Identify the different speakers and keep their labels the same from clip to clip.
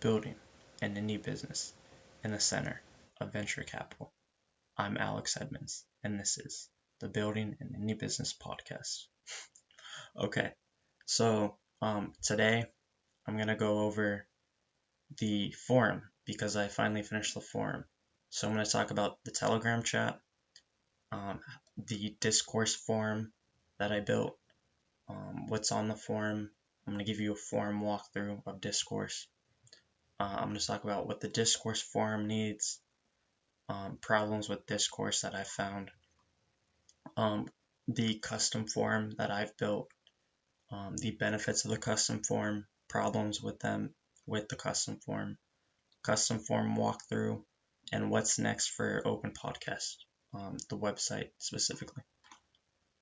Speaker 1: building an indie business in the center of venture capital. I'm Alex Edmonds, and this is the Building an Indie Business podcast. Okay, so today I'm going to go over the forum because I finally finished the forum. So I'm going to talk about the Telegram chat, the Discourse Forum that I built, what's on the forum. I'm going to give you a forum walkthrough of Discourse. I'm going to talk about what the Discourse Forum needs, problems with Discourse that I found, the custom forum that I've built, the benefits of the custom forum, problems with them with the custom forum walkthrough, and what's next for Open Podcast, the website specifically.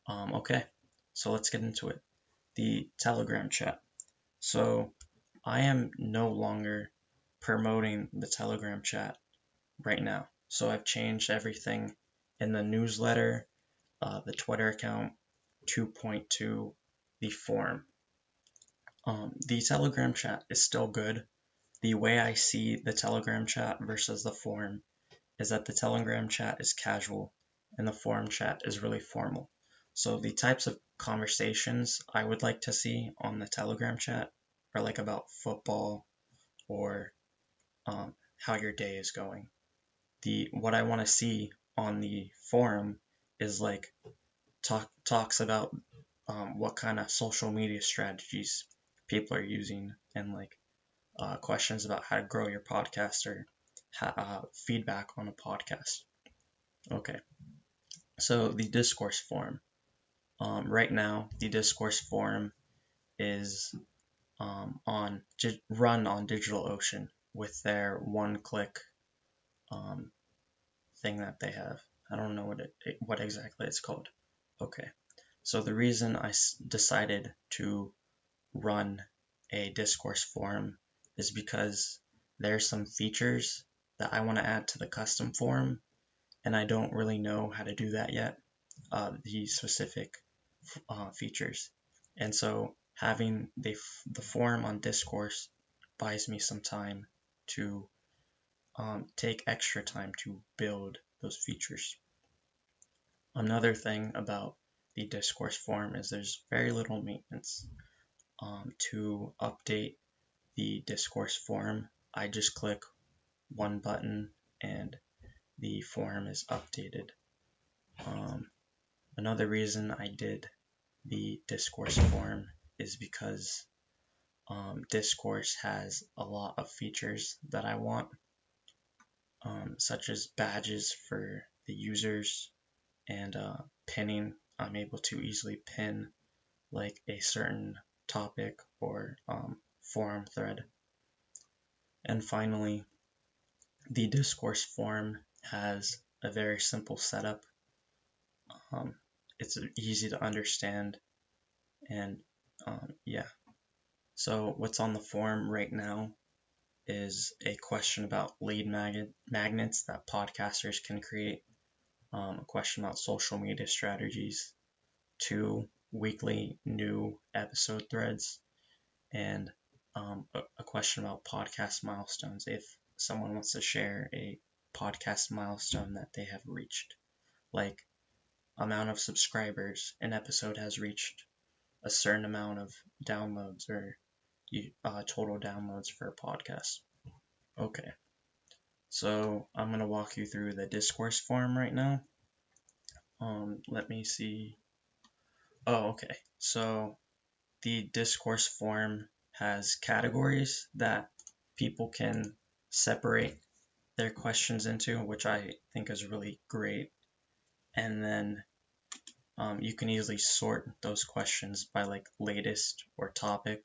Speaker 1: Okay, so let's get into it. The Telegram chat. So I am no longer promoting the Telegram chat right now. So I've changed everything in the newsletter, the Twitter account, 2.2, the forum. The Telegram chat is still good. The way I see the Telegram chat versus the forum is that the Telegram chat is casual and the forum chat is really formal. So the types of conversations I would like to see on the Telegram chat are like about football or how your day is going. What I want to see on the forum is like talks about what kind of social media strategies people are using, and like questions about how to grow your podcast or feedback on a podcast. Okay, so the Discourse Forum. Right now, the Discourse Forum is run on DigitalOcean with their one-click thing that they have. I don't know what exactly it's called. Okay, so the reason I decided to run a Discourse Forum is because there's some features that I want to add to the custom forum, and I don't really know how to do that yet, the specific features. And so having the forum on Discourse buys me some time to take extra time to build those features. Another thing about the Discourse forum is there's very little maintenance. To update the Discourse forum, I just click one button and the forum is updated. Another reason I did the Discourse forum is because Discourse has a lot of features that I want, such as badges for the users and pinning. I'm able to easily pin like a certain topic or forum thread. And finally, the Discourse forum has a very simple setup. It's easy to understand, and yeah. So what's on the forum right now is a question about lead magnets that podcasters can create, a question about social media strategies, 2 weekly new episode threads, and a question about podcast milestones if someone wants to share a podcast milestone that they have reached, like amount of subscribers an episode has reached, a certain amount of downloads, or total downloads for a podcast. Okay, so I'm going to walk you through the Discourse forum right now. Let me see. Oh, okay. So the Discourse forum has categories that people can separate their questions into, which I think is really great. And then you can easily sort those questions by like latest or topic,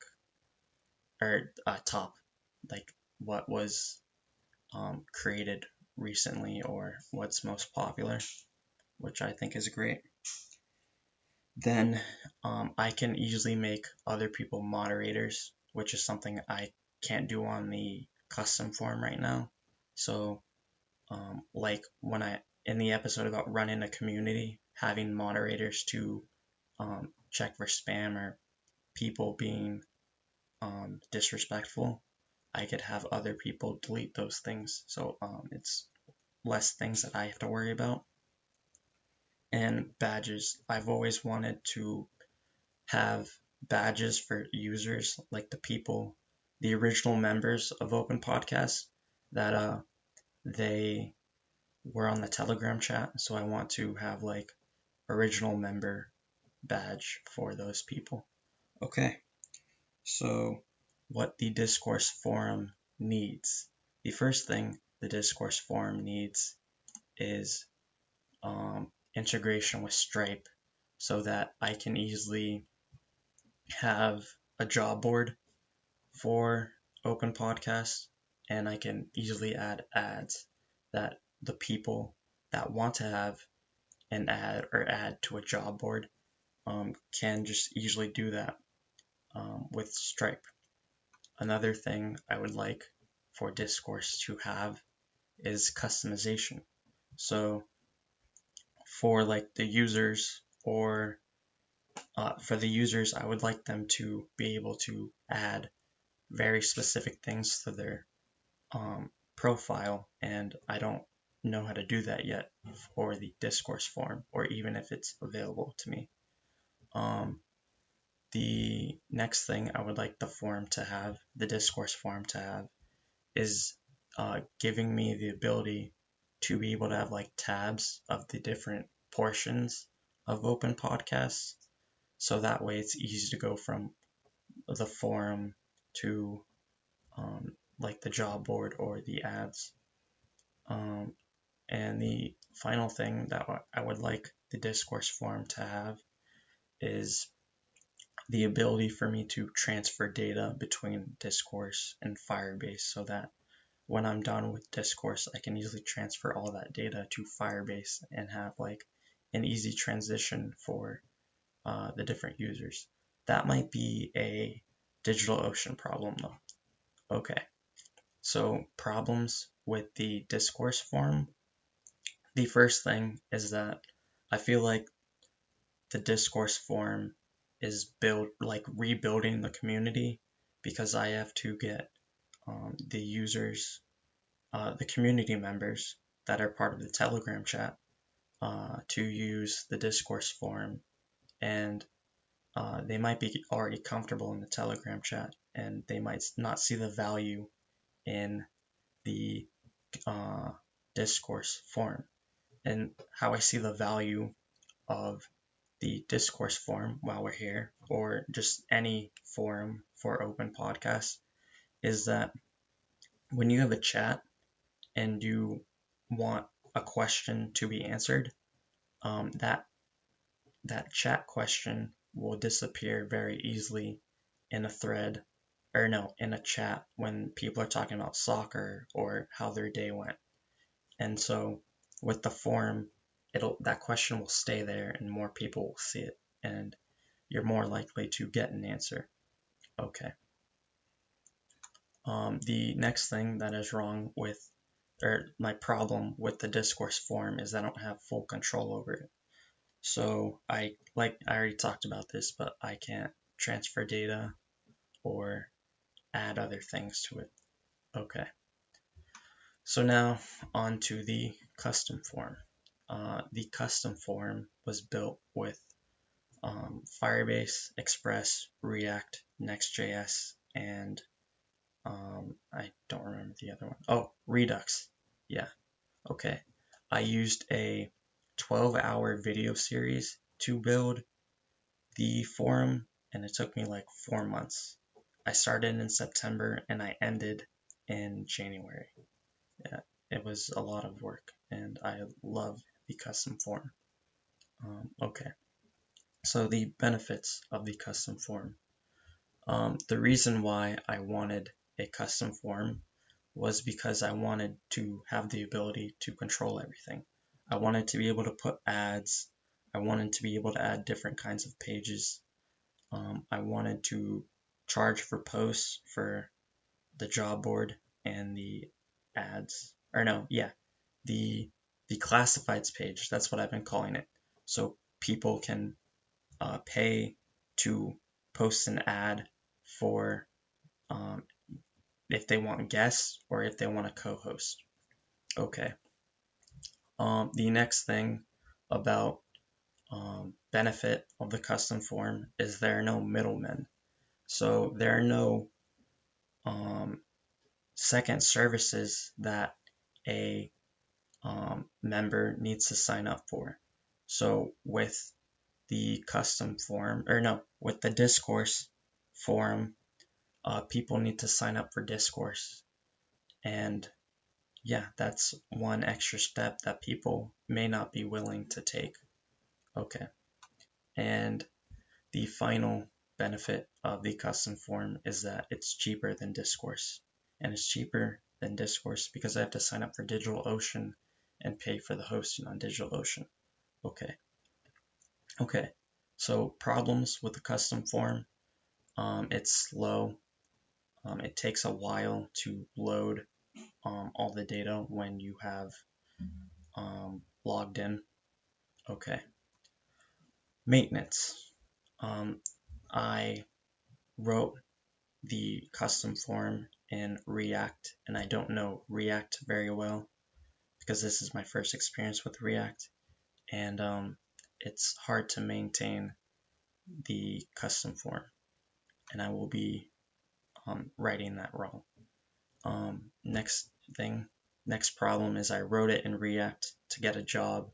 Speaker 1: or top, like what was created recently or what's most popular, which I think is great. Then I can easily make other people moderators, which is something I can't do on the custom forum right now. So like when in the episode about running a community, having moderators to check for spam or people being disrespectful, I could have other people delete those things. So it's less things that I have to worry about. And badges. I've always wanted to have badges for users, like the people, the original members of Open Podcast that they were on the Telegram chat. So I want to have like original member badge for those people. Okay, so what the Discourse Forum needs. The first thing the Discourse Forum needs is integration with Stripe so that I can easily have a job board for Open Podcast, and I can easily add ads that the people that want to have an ad or add to a job board can just easily do that with Stripe. Another thing I would like for Discourse to have is customization. So for like the users or for the users, I would like them to be able to add very specific things to their profile, and I don't know how to do that yet for the Discourse Forum, or even if it's available to me. The next thing I would like the forum to have, the Discourse Forum to have, is giving me the ability to be able to have like tabs of the different portions of Open Podcasts. So that way it's easy to go from the forum to like the job board or the ads. And the final thing that I would like the Discourse Forum to have is the ability for me to transfer data between Discourse and Firebase so that when I'm done with Discourse, I can easily transfer all that data to Firebase and have like an easy transition for the different users. That might be a DigitalOcean problem though. Okay, so problems with the Discourse Forum. The first thing is that I feel like the Discourse Forum is rebuilding the community, because I have to get the users, the community members that are part of the Telegram chat to use the Discourse Forum, and they might be already comfortable in the Telegram chat, and they might not see the value in the Discourse Forum. And how I see the value of the Discourse Forum while we're here, or just any forum for Open Podcasts, is that when you have a chat and you want a question to be answered, that chat question will disappear very easily in a thread, or no, in a chat when people are talking about soccer or how their day went. And so with the forum, that question will stay there and more people will see it, and you're more likely to get an answer. Okay. The next thing that is wrong with, or my problem with the Discourse Forum, is I don't have full control over it. So I already talked about this, but I can't transfer data or add other things to it. Okay. So now on to the custom form. The custom form was built with Firebase, Express, React, Next.js, and I don't remember the other one. Oh, Redux. Yeah. Okay. I used a 12-hour video series to build the forum, and it took me like 4 months. I started in September and I ended in January. Yeah, it was a lot of work, and I love the custom form. Okay, so the benefits of the custom form. The reason why I wanted a custom form was because I wanted to have the ability to control everything. I wanted to be able to put ads. I wanted to be able to add different kinds of pages. I wanted to charge for posts for the job board and the ads, or no, yeah, the classifieds page. That's what I've been calling it. So people can pay to post an ad for if they want guests or if they want a co-host. Okay. The next thing about benefit of the custom form is there are no middlemen. So there are no second services that a member needs to sign up for. So with the custom form, or no, with the Discourse forum, people need to sign up for Discourse. And yeah, that's one extra step that people may not be willing to take. Okay. And the final benefit of the custom form is that it's cheaper than Discourse. And it's cheaper than Discourse because I have to sign up for DigitalOcean and pay for the hosting on DigitalOcean. Okay. Okay. So problems with the custom form. It's slow. It takes a while to load all the data when you have logged in. Okay. Maintenance. I wrote the custom form in React, and I don't know React very well because this is my first experience with React, and it's hard to maintain the custom form, and I will be writing that wrong. Next problem is I wrote it in React to get a job,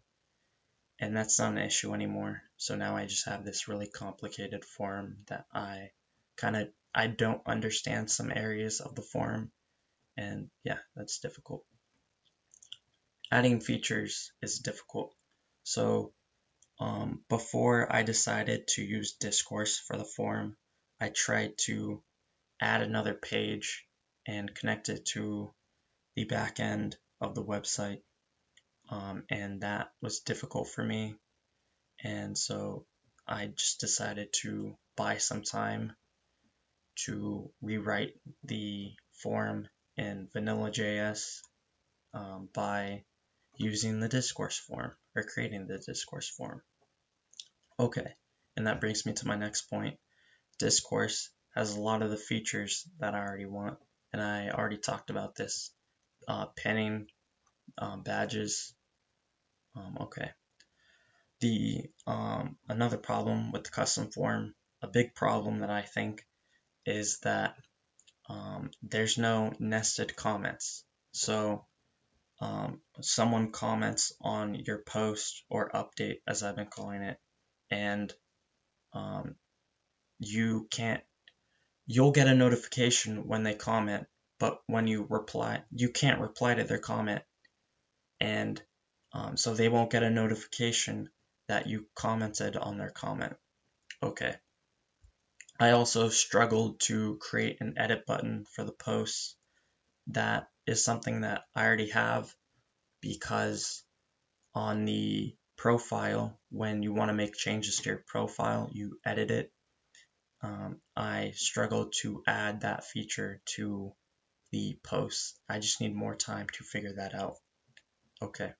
Speaker 1: and that's not an issue anymore. So now I just have this really complicated form that I don't understand some areas of the form, and yeah, that's difficult. Adding features is difficult. So before I decided to use Discourse for the form, I tried to add another page and connect it to the back end of the website, and that was difficult for me, and so I just decided to buy some time to rewrite the form in Vanilla.js by using the Discourse form, or creating the Discourse form. Okay, and that brings me to my next point. Discourse has a lot of the features that I already want, and I already talked about this. Pinning, badges. Okay. The another problem with the custom form, a big problem that I think, is that there's no nested comments. So someone comments on your post or update, as I've been calling it, and you'll get a notification when they comment, but when you reply, you can't reply to their comment, and so they won't get a notification that you commented on their comment. Okay. I also struggled to create an edit button for the posts. That is something that I already have, because on the profile, when you want to make changes to your profile, you edit it. I struggled to add that feature to the posts. I just need more time to figure that out. Okay.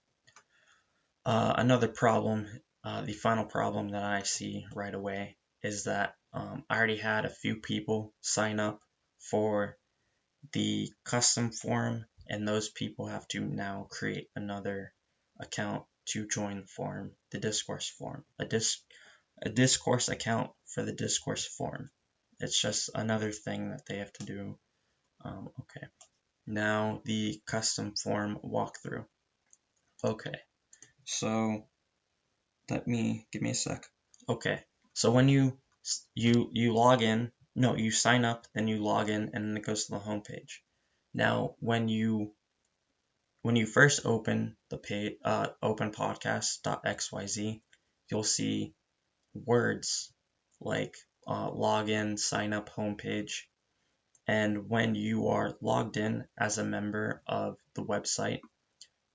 Speaker 1: Another problem, the final problem that I see right away, is that I already had a few people sign up for the custom forum, and those people have to now create another account to join the forum, the Discourse forum, a Discourse account for the Discourse forum. It's just another thing that they have to do. Okay, now the custom forum walkthrough. Okay, so give me a sec. Okay, so when you log in, no, you sign up, then you log in, and then it goes to the home page. Now, when you first open the page, open podcast.xyz, you'll see words like login, sign up, homepage. And when you are logged in as a member of the website,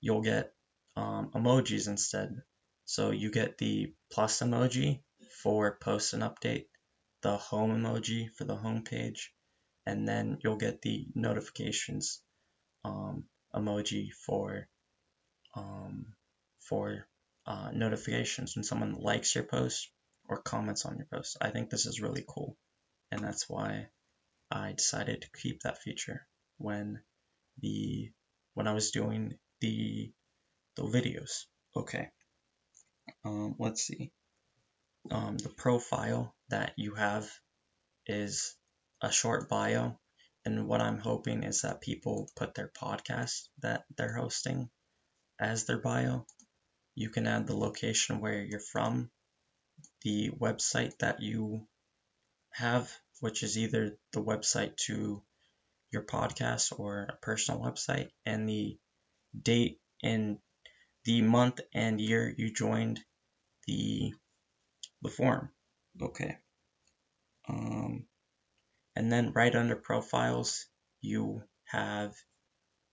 Speaker 1: you'll get emojis instead. So you get the plus emoji for post and update, the home emoji for the homepage, and then you'll get the notifications emoji for notifications when someone likes your post or comments on your post. I think this is really cool, and that's why I decided to keep that feature. when I was doing the videos. Okay. Let's see. The profile that you have is a short bio, and what I'm hoping is that people put their podcast that they're hosting as their bio. You can add the location where you're from, the website that you have, which is either the website to your podcast or a personal website, and the date and the month and year you joined the forum. Okay. And then right under profiles, you have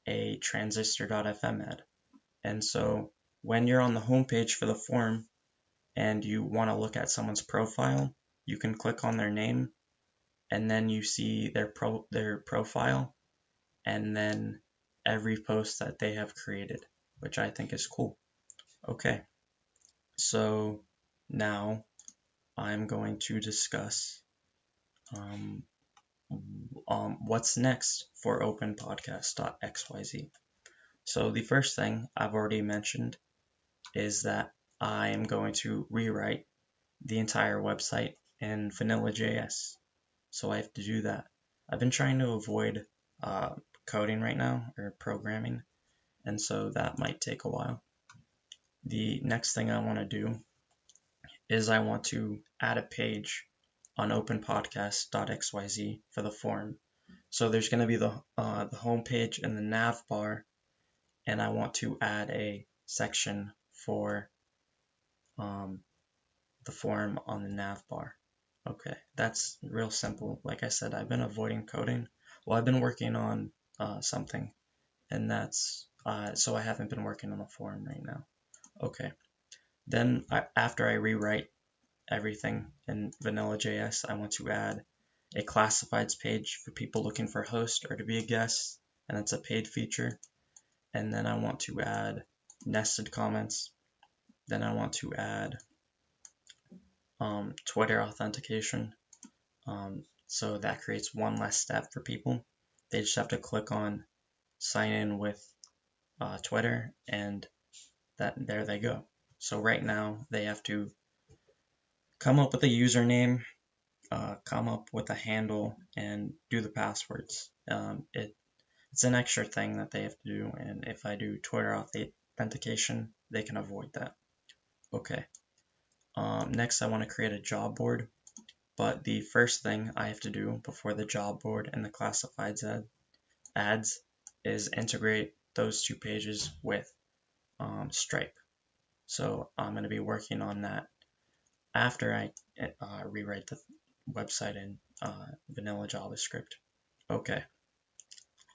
Speaker 1: a transistor.fm ad. And so when you're on the homepage for the forum and you want to look at someone's profile, you can click on their name, and then you see their profile, and then every post that they have created, which I think is cool. Okay, so now I'm going to discuss what's next for openpodcast.xyz. So the first thing I've already mentioned is that I am going to rewrite the entire website in vanilla.js. So I have to do that. I've been trying to avoid coding right now, or programming, and so that might take a while. The next thing I want to do is I want to add a page on openpodcast.xyz for the forum. So there's going to be the home page and the nav bar, and I want to add a section for the forum on the nav bar. Okay, that's real simple. Like I said, I've been avoiding coding. Well, I've been working on something, and that's so I haven't been working on the forum right now. Okay, then after I rewrite everything in vanilla.js, I want to add a classifieds page for people looking for a host or to be a guest, and it's a paid feature. And then I want to add nested comments. Then I want to add Twitter authentication. So that creates one less step for people. They just have to click on sign in with Twitter, and there they go. So right now they have to come up with a username, come up with a handle, and do the passwords. It's an extra thing that they have to do, and if I do Twitter authentication, they can avoid that. Okay. Next, I want to create a job board, but the first thing I have to do before the job board and the classifieds ads is integrate those two pages with Stripe. So I'm going to be working on that after I rewrite the website in vanilla JavaScript. Okay.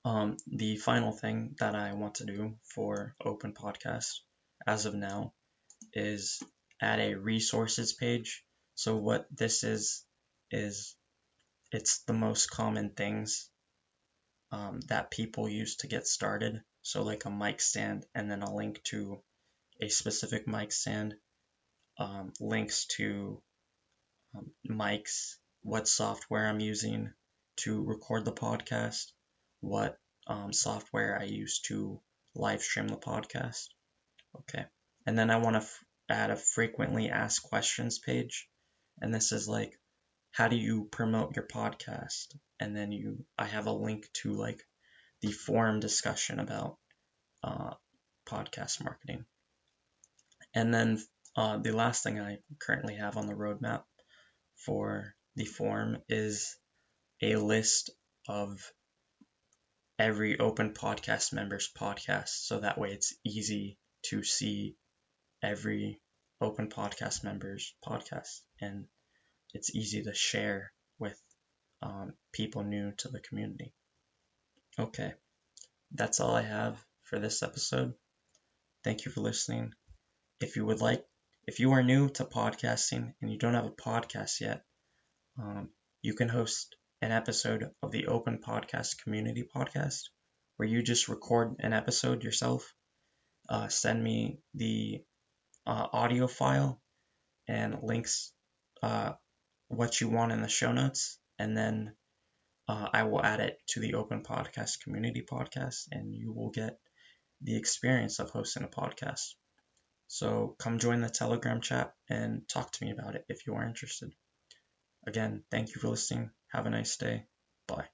Speaker 1: The final thing that I want to do for Open Podcast as of now is add a resources page. So what this is it's the most common things that people use to get started. So like a mic stand, and then a link to a specific mic stand, links to mics, what software I'm using to record the podcast, what software I use to live stream the podcast. Okay, and then I want to add a frequently asked questions page, and this is like, how do you promote your podcast? And then I have a link to like the forum discussion about podcast marketing. And then the last thing I currently have on the roadmap for the forum is a list of every Open Podcast member's podcast, so that way it's easy to see every Open Podcast member's podcast, and it's easy to share with people new to the community. Okay, that's all I have for this episode. Thank you for listening. If you are new to podcasting and you don't have a podcast yet, you can host an episode of the Open Podcast Community Podcast, where you just record an episode yourself, send me the audio file and links what you want in the show notes, and then I will add it to the Open Podcast Community podcast, and you will get the experience of hosting a podcast. So come join the Telegram chat and talk to me about it if you are interested. Again, thank you for listening. Have a nice day. Bye.